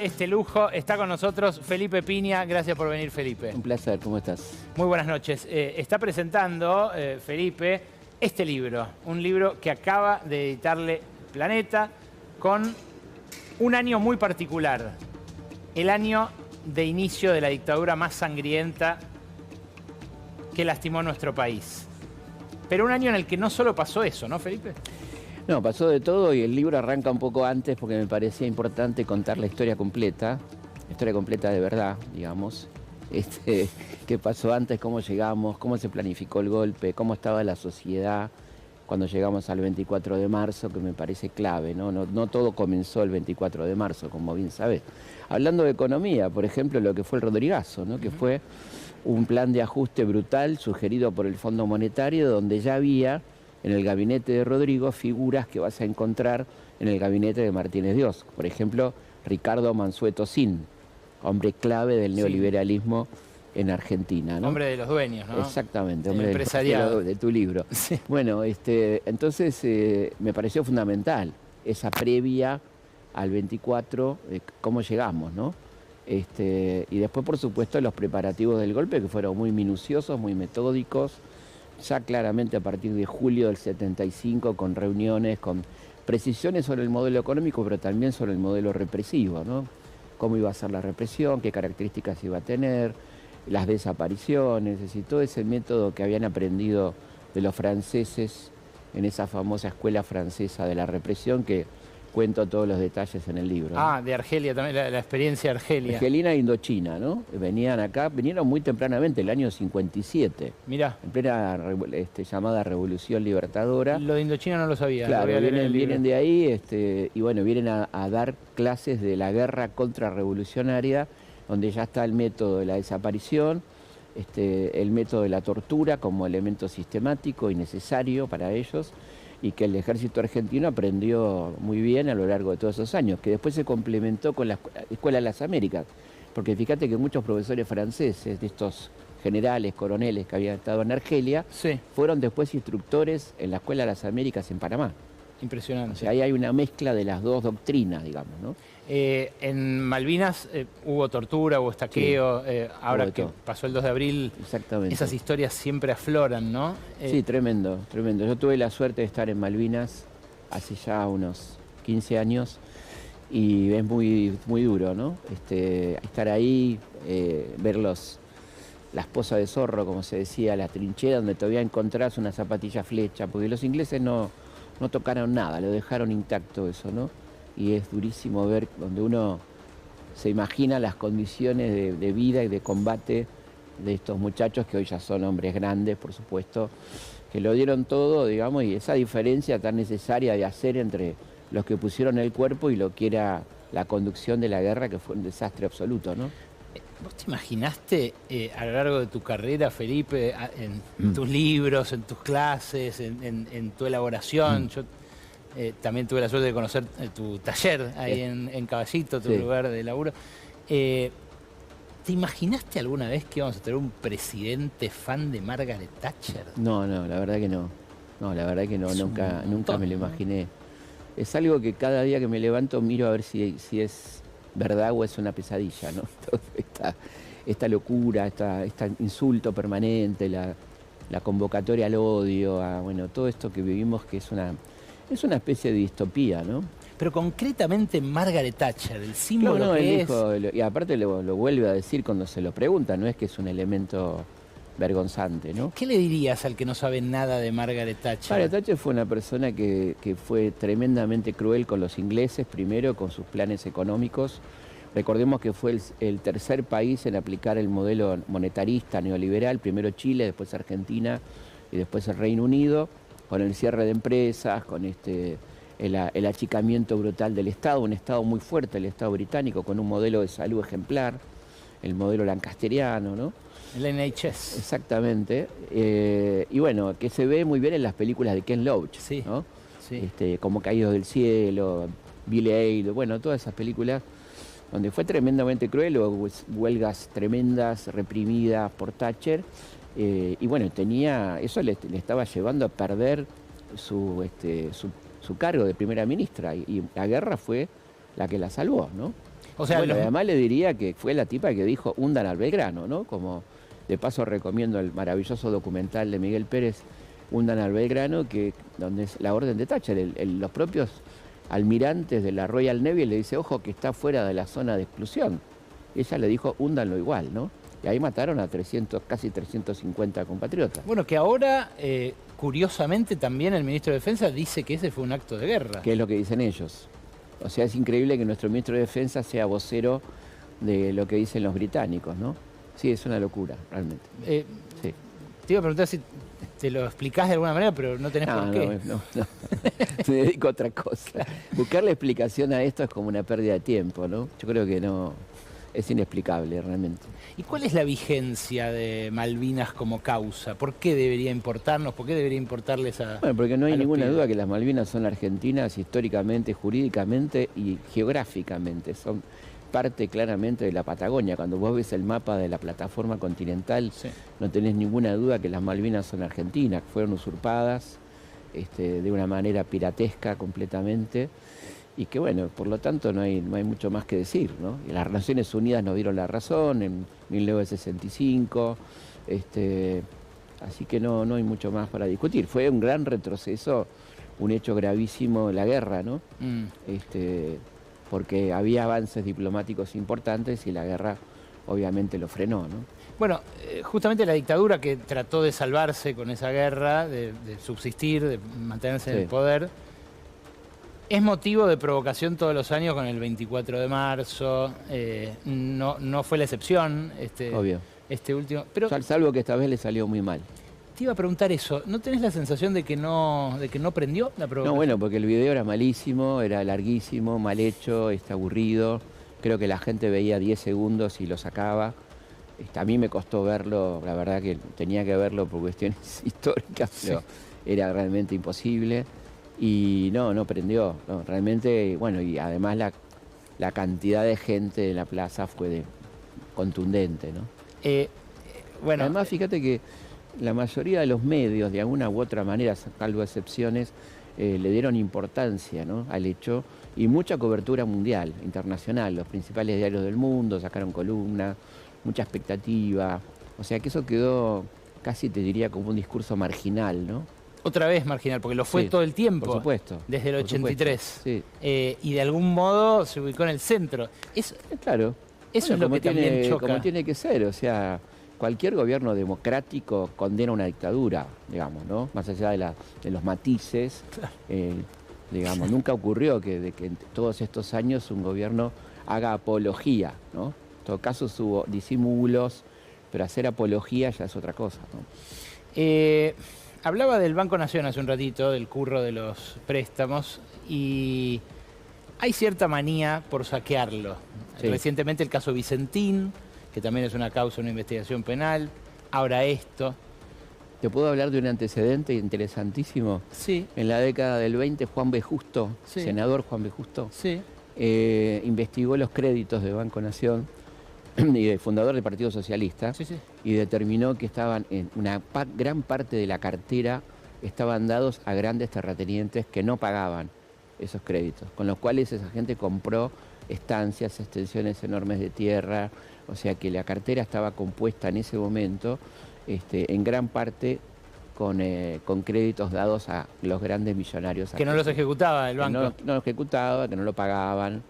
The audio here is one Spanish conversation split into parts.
este lujo. Está con nosotros Felipe Piña. Gracias por venir, Felipe. Un placer, ¿cómo estás? Muy buenas noches. Está presentando, Felipe, este libro. Un libro que acaba de editarle Planeta con un año muy particular. El año de inicio de la dictadura más sangrienta que lastimó nuestro país. Pero un año en el que no solo pasó eso, ¿no, Felipe? No, pasó de todo y el libro arranca un poco antes porque me parecía importante contar la historia completa de verdad, digamos. Qué pasó antes, cómo llegamos, cómo se planificó el golpe, cómo estaba la sociedad cuando llegamos al 24 de marzo, que me parece clave, ¿no? No todo comenzó el 24 de marzo, como bien sabes. Hablando de economía, por ejemplo, lo que fue el Rodrigazo, ¿no? Que fue un plan de ajuste brutal sugerido por el Fondo Monetario, donde ya había en el gabinete de Rodrigo figuras que vas a encontrar en el gabinete de Martínez Dios. Por ejemplo, Ricardo Mansueto Sin, hombre clave del neoliberalismo en Argentina, ¿no? Hombre de los dueños, ¿no? Exactamente, El hombre empresariado de tu libro. Sí. Bueno, entonces me pareció fundamental esa previa al 24, cómo llegamos, ¿no? Y después, por supuesto, los preparativos del golpe, que fueron muy minuciosos, muy metódicos, ya claramente a partir de julio del 75, con reuniones, con precisiones sobre el modelo económico, pero también sobre el modelo represivo, ¿no? Cómo iba a ser la represión, qué características iba a tener, las desapariciones, es decir, todo ese método que habían aprendido de los franceses en esa famosa escuela francesa de la represión, que cuento todos los detalles en el libro, ¿no? Ah, de Argelia también, la experiencia de Argelia. Argelina e Indochina, ¿no? Venían acá, vinieron muy tempranamente, el año 57. Mirá. En plena llamada Revolución Libertadora. Lo de Indochina no lo sabía. Claro, lo vienen de ahí y bueno, vienen a dar clases de la guerra contrarrevolucionaria, donde ya está el método de la desaparición, el método de la tortura como elemento sistemático y necesario para ellos, y que el ejército argentino aprendió muy bien a lo largo de todos esos años, que después se complementó con la Escuela de las Américas, porque fíjate que muchos profesores franceses, de estos generales, coroneles que habían estado en Argelia, Sí. fueron después instructores en la Escuela de las Américas en Panamá. Impresionante. O sea, ahí hay una mezcla de las dos doctrinas, digamos, ¿no? En Malvinas hubo tortura, hubo estaqueo. Ahora que todo. pasó el 2 de abril, Exactamente. esas historias siempre afloran, ¿no? Sí, tremendo, tremendo. Yo tuve la suerte de estar en Malvinas hace ya unos 15 años y es muy, muy duro, ¿no? Estar ahí, ver las pozas de zorro, como se decía, la trinchera donde todavía encontrás una zapatilla flecha, porque los ingleses no tocaron nada, lo dejaron intacto eso, ¿no? Y es durísimo ver donde uno se imagina las condiciones de vida y de combate de estos muchachos que hoy ya son hombres grandes, por supuesto, que lo dieron todo, digamos, y esa diferencia tan necesaria de hacer entre los que pusieron el cuerpo y lo que era la conducción de la guerra, que fue un desastre absoluto, ¿no? ¿Vos te imaginaste a lo largo de tu carrera, Felipe, en tus libros, en tus clases, en tu elaboración? Yo también tuve la suerte de conocer tu taller ahí en Caballito, tu lugar de laburo. ¿Te imaginaste alguna vez que íbamos a tener un presidente fan de Margaret Thatcher? No, la verdad que no. No, la verdad que no, nunca me lo imaginé. Es algo que cada día que me levanto miro a ver si es verdad o es una pesadilla, ¿no? Esta locura, este insulto permanente, la convocatoria al odio, bueno, todo esto que vivimos, que es una especie de distopía, ¿no? Pero concretamente Margaret Thatcher, el símbolo que es... Y aparte lo vuelve a decir cuando se lo pregunta, no es que es un elemento vergonzante, ¿no? ¿Qué le dirías al que no sabe nada de Margaret Thatcher? Margaret Thatcher fue una persona que fue tremendamente cruel con los ingleses, primero con sus planes económicos. Recordemos que fue el tercer país en aplicar el modelo monetarista neoliberal, primero Chile, después Argentina y después el Reino Unido, con el cierre de empresas, con el achicamiento brutal del Estado, un Estado muy fuerte, el Estado británico, con un modelo de salud ejemplar, el modelo lancasteriano, ¿no? El NHS. Exactamente. Y bueno, que se ve muy bien en las películas de Ken Loach, sí, ¿no? Sí. Como Caídos del Cielo, Billy Idol, bueno, todas esas películas donde fue tremendamente cruel, huelgas tremendas, reprimidas por Thatcher, y bueno, eso le estaba llevando a perder su cargo de primera ministra, y la guerra fue la que la salvó, ¿no? O sea, bueno, además le diría que fue la tipa que dijo hundan al Belgrano, ¿no? Como de paso recomiendo el maravilloso documental de Miguel Pérez, Hundan al Belgrano, donde es la orden de Thatcher. Los propios almirantes de la Royal Navy le dice, ojo, que está fuera de la zona de exclusión. Y ella le dijo, húndanlo igual, ¿no? Y ahí mataron a casi 350 compatriotas. Bueno, que ahora, curiosamente, también el ministro de Defensa dice que ese fue un acto de guerra. Que es lo que dicen ellos. O sea, es increíble que nuestro ministro de Defensa sea vocero de lo que dicen los británicos, ¿no? Sí, es una locura, realmente. Sí. Te iba a preguntar si te lo explicás de alguna manera, pero no tenés por qué. No. Me dedico a otra cosa. Buscarle explicación a esto es como una pérdida de tiempo, ¿no? Yo creo que no, es inexplicable realmente. ¿Y cuál es la vigencia de Malvinas como causa? ¿Por qué debería importarnos? ¿Por qué debería importarles a Bueno, porque no hay ninguna pibes? duda que las Malvinas son argentinas históricamente, jurídicamente y geográficamente. Son parte claramente de la Patagonia. Cuando vos ves el mapa de la plataforma continental, Sí. no tenés ninguna duda que las Malvinas son argentinas, fueron usurpadas de una manera piratesca completamente, y que bueno, por lo tanto no hay mucho más que decir, ¿no? Y las Naciones Unidas nos dieron la razón en 1965, así que no hay mucho más para discutir. Fue un gran retroceso, un hecho gravísimo la guerra, ¿no? Porque había avances diplomáticos importantes y la guerra obviamente lo frenó, ¿no? Bueno, justamente la dictadura que trató de salvarse con esa guerra, de subsistir, de mantenerse en el poder, es motivo de provocación todos los años con el 24 de marzo. No fue la excepción Obvio. este último. Pero Salvo que esta vez le salió muy mal. te iba a preguntar eso. ¿No tenés la sensación de que no prendió la provocación? No, bueno, porque el video era malísimo, era larguísimo, mal hecho, aburrido. Creo que la gente veía 10 segundos y lo sacaba. A mí me costó verlo, la verdad que tenía que verlo por cuestiones históricas, pero era realmente imposible. Y no prendió. No, realmente, bueno, y además la cantidad de gente en la plaza fue contundente, ¿no? Bueno, además, fíjate que la mayoría de los medios, de alguna u otra manera, salvo excepciones, le dieron importancia, ¿no?, al hecho, y mucha cobertura mundial, internacional. Los principales diarios del mundo sacaron columnas, mucha expectativa. O sea que eso quedó casi, te diría, como un discurso marginal, ¿no? otra vez marginal, porque lo fue Sí, todo el tiempo. por supuesto. Desde el por 83. supuesto, Y de algún modo se ubicó en el centro. Claro. Eso es lo que también choca. Como tiene que ser, o sea, cualquier gobierno democrático condena una dictadura, digamos, ¿no? Más allá de los matices, digamos, nunca ocurrió que en todos estos años un gobierno haga apología, ¿no? En todo caso hubo disimulos, pero hacer apología ya es otra cosa, ¿no? Hablaba del Banco Nación hace un ratito, del curro de los préstamos, y hay cierta manía por saquearlo. Sí. Recientemente el caso Vicentín, que también es una causa, una investigación penal. Ahora esto. ¿Te puedo hablar de un antecedente interesantísimo? Sí, En la década del 20, Juan B. Justo, Sí. senador Juan B. Justo, sí. investigó los créditos de Banco Nación y el fundador del Partido Socialista, Sí, sí. y determinó que estaban en gran parte de la cartera estaban dados a grandes terratenientes que no pagaban esos créditos, con los cuales esa gente compró estancias, extensiones enormes de tierra. O sea que la cartera estaba compuesta en ese momento en gran parte con créditos dados a los grandes millonarios. Que no los ejecutaba el Que banco. no lo ejecutaba, que no lo pagaban,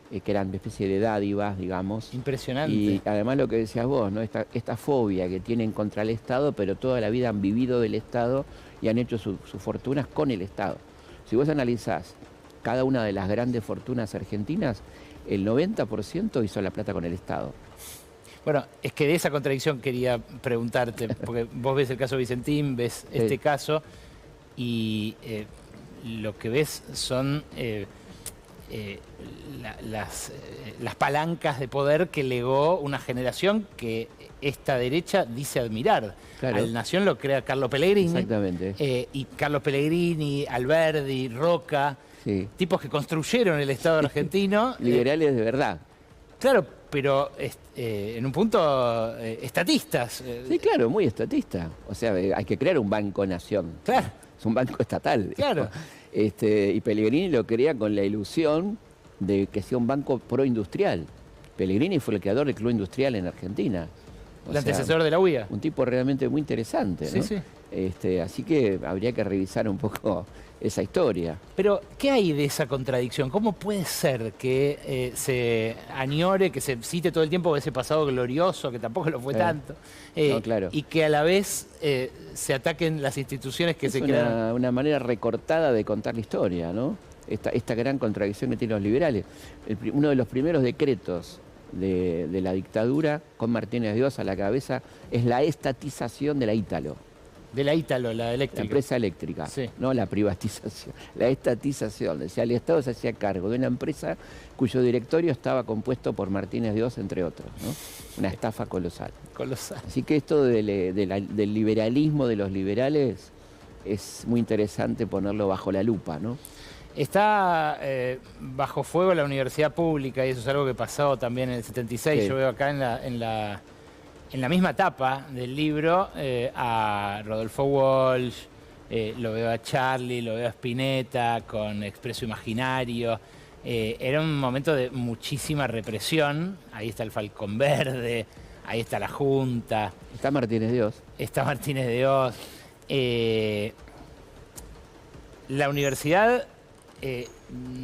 que eran una especie de dádivas, digamos. Impresionante. Y además lo que decías vos, ¿no? Esta fobia que tienen contra el Estado, pero toda la vida han vivido del Estado y han hecho sus fortunas con el Estado. Si vos analizás cada una de las grandes fortunas argentinas, el 90% hizo la plata con el Estado. Bueno, es que de esa contradicción quería preguntarte, porque vos ves el caso Vicentín, ves este caso, y lo que ves son las palancas de poder que legó una generación que esta derecha dice admirar. Claro. Al Nación lo crea Carlo Pellegrini. Exactamente. Y Carlo Pellegrini, Alberdi, Roca, Sí. tipos que construyeron el Estado argentino. Liberales de verdad. Claro, pero en un punto estatistas. Sí, claro, muy estatista. O sea, hay que crear un banco nación. Claro. Es un banco estatal. Claro. Y Pellegrini lo crea con la ilusión de que sea un banco proindustrial. Pellegrini fue el creador del Club Industrial en Argentina. El antecesor de la UIA. Un tipo realmente muy interesante, ¿no? Sí, sí. Así que habría que revisar un poco esa historia. Pero, ¿qué hay de esa contradicción? ¿Cómo puede ser que se añore, que se cite todo el tiempo ese pasado glorioso, que tampoco lo fue tanto, no, claro. y que a la vez se ataquen las instituciones que se crean? Una manera recortada de contar la historia, ¿no? Esta gran contradicción que tienen los liberales. Uno de los primeros decretos de la dictadura, con Martínez de Oz a la cabeza, es la estatización de la Ítalo. De la Ítalo, la eléctrica. La empresa eléctrica, sí. No la privatización, la estatización. O sea, el Estado se hacía cargo de una empresa cuyo directorio estaba compuesto por Martínez de Oz, entre otros, ¿no? Una estafa colosal. Colosal. Así que esto del liberalismo de los liberales es muy interesante ponerlo bajo la lupa, ¿no? Está bajo fuego la universidad pública, y eso es algo que pasó también en el 76. Sí. Yo veo acá en la misma tapa del libro a Rodolfo Walsh, lo veo a Charlie, lo veo a Spinetta con Expreso Imaginario. Era un momento de muchísima represión. Ahí está el Falcón Verde, ahí está la Junta. Está Martínez de Oz. Está Martínez de Oz. La universidad...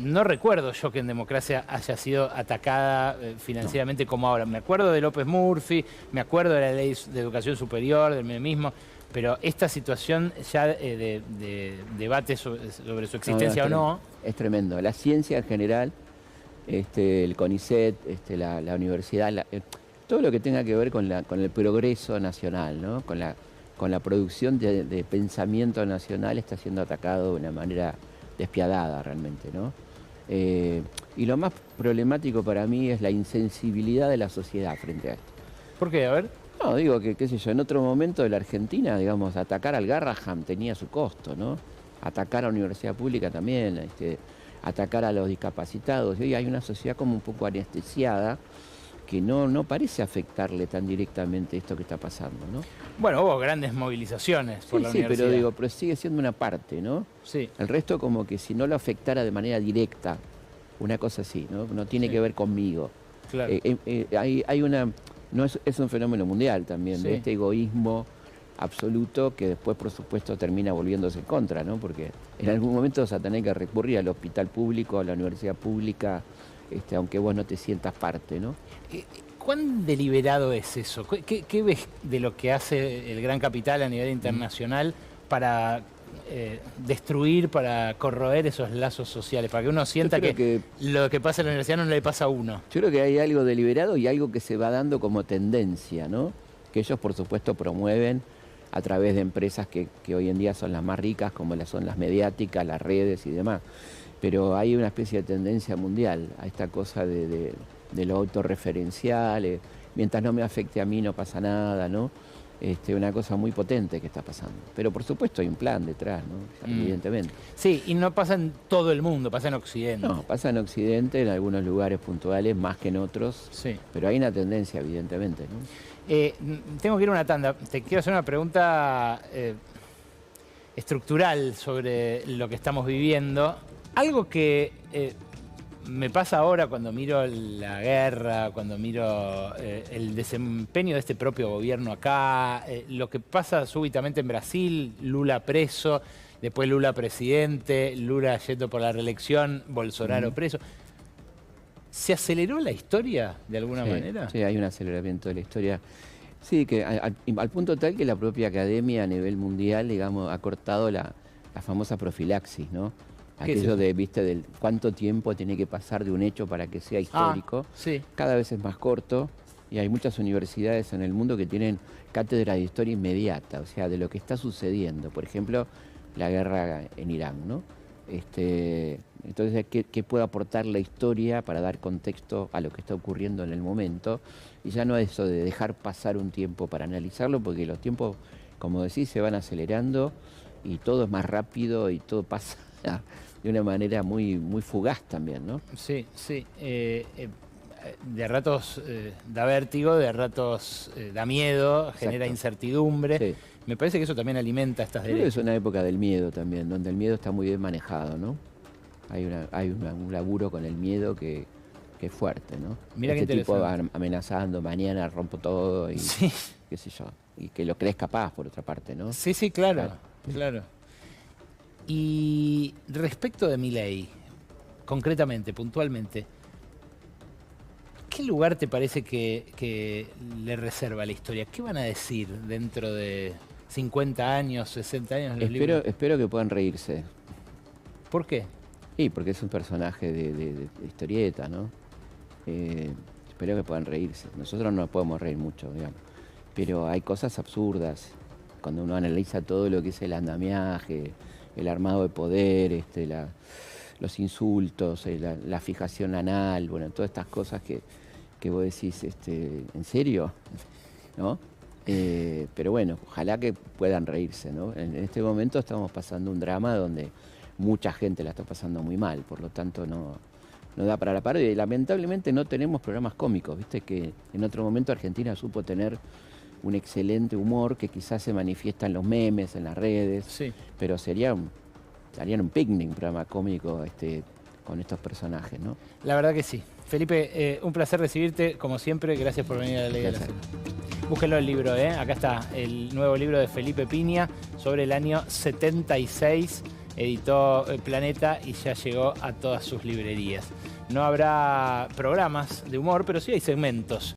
no recuerdo yo que en democracia haya sido atacada financieramente como ahora. Me acuerdo de López Murphy, me acuerdo de la ley de educación superior, del menemismo, pero esta situación ya de debate sobre su existencia o no... Es tremendo. La ciencia en general, el CONICET, la universidad, todo lo que tenga que ver con el progreso nacional, ¿no? Con la producción de pensamiento nacional está siendo atacado de una manera despiadada realmente, ¿no? Y lo más problemático para mí es la insensibilidad de la sociedad frente a esto. ¿Por qué? A ver. No, digo que, qué sé yo, en otro momento de la Argentina, digamos, atacar al Garrahan tenía su costo, ¿no? Atacar a la universidad pública también, atacar a los discapacitados. Y hoy hay una sociedad como un poco anestesiada, que no parece afectarle tan directamente esto que está pasando, ¿no? Bueno, hubo grandes movilizaciones por la universidad. Sí, pero sigue siendo una parte, ¿no? Sí. El resto como que si no lo afectara de manera directa, una cosa así, ¿no? No tiene que ver conmigo. Claro. Es un fenómeno mundial también, de este egoísmo absoluto que después, por supuesto, termina volviéndose en contra, ¿no? Porque en algún momento vas a tener que recurrir al hospital público, a la universidad pública, aunque vos no te sientas parte, ¿no? ¿Cuán deliberado es eso? ¿Qué ves de lo que hace el gran capital a nivel internacional para destruir, para corroer esos lazos sociales? Para que uno sienta que lo que pasa en la universidad no le pasa a uno. Yo creo que hay algo deliberado y algo que se va dando como tendencia, ¿no? Que ellos, por supuesto, promueven a través de empresas que hoy en día son las más ricas, como son las mediáticas, las redes y demás. Pero hay una especie de tendencia mundial a esta cosa de lo autorreferencial, mientras no me afecte a mí no pasa nada, ¿no? Una cosa muy potente que está pasando. Pero por supuesto hay un plan detrás, ¿no? Evidentemente. Sí, y no pasa en todo el mundo, pasa en Occidente. No, pasa en Occidente, en algunos lugares puntuales, más que en otros, sí. Pero hay una tendencia, evidentemente, ¿no? Tengo que ir a una tanda. Te quiero hacer una pregunta estructural sobre lo que estamos viviendo. Algo que me pasa ahora cuando miro la guerra, cuando miro el desempeño de este propio gobierno acá, lo que pasa súbitamente en Brasil, Lula preso, después Lula presidente, Lula yendo por la reelección, Bolsonaro preso. ¿Se aceleró la historia de alguna manera? Sí, hay un aceleramiento de la historia. Sí, que al punto tal que la propia academia a nivel mundial, digamos, ha cortado la famosa profilaxis, ¿no? Aquello de cuánto tiempo tiene que pasar de un hecho para que sea histórico. Sí. Cada vez es más corto y hay muchas universidades en el mundo que tienen cátedra de historia inmediata, o sea, de lo que está sucediendo. Por ejemplo, la guerra en Irán, ¿no? Entonces, ¿qué puede aportar la historia para dar contexto a lo que está ocurriendo en el momento? Y ya no es eso de dejar pasar un tiempo para analizarlo, porque los tiempos, como decís, se van acelerando y todo es más rápido y todo pasa de una manera muy, muy fugaz también, ¿no? Sí, sí. De ratos da vértigo, de ratos da miedo, genera incertidumbre. Sí. Me parece que eso también alimenta estas derechas. Es una época del miedo también, donde el miedo está muy bien manejado, ¿no? Hay un laburo con el miedo que que es fuerte, ¿no? Mira qué Este tipo va interesante. amenazando, mañana rompo todo y Sí, qué sé yo. Y que lo crees capaz, por otra parte, ¿no? sí, sí, claro, Claro. claro. Y respecto de Milei, concretamente, puntualmente, ¿qué lugar te parece que le reserva la historia? ¿Qué van a decir dentro de 50 años, 60 años los libros? Espero que puedan reírse. ¿Por qué? Sí, porque es un personaje de historieta, ¿no? Espero que puedan reírse. Nosotros no podemos reír mucho, digamos. Pero hay cosas absurdas. Cuando uno analiza todo lo que es el andamiaje, el armado de poder, los insultos, la fijación anal, bueno, todas estas cosas que vos decís, ¿en serio? ¿No? Pero bueno, ojalá que puedan reírse, ¿no? En este momento estamos pasando un drama donde mucha gente la está pasando muy mal, por lo tanto no da para la parodia. Y lamentablemente no tenemos programas cómicos, viste que en otro momento Argentina supo tener un excelente humor que quizás se manifiesta en los memes, en las redes, Sí. pero harían un picnic, un programa cómico con estos personajes, ¿no? La verdad que sí. Felipe, un placer recibirte, como siempre. Gracias por venir a la Ley de la Placer. Selva. Búsquenlo el libro, ¿eh? Acá está el nuevo libro de Felipe Piña sobre el año 76. Editó Planeta y ya llegó a todas sus librerías. No habrá programas de humor, pero sí hay segmentos.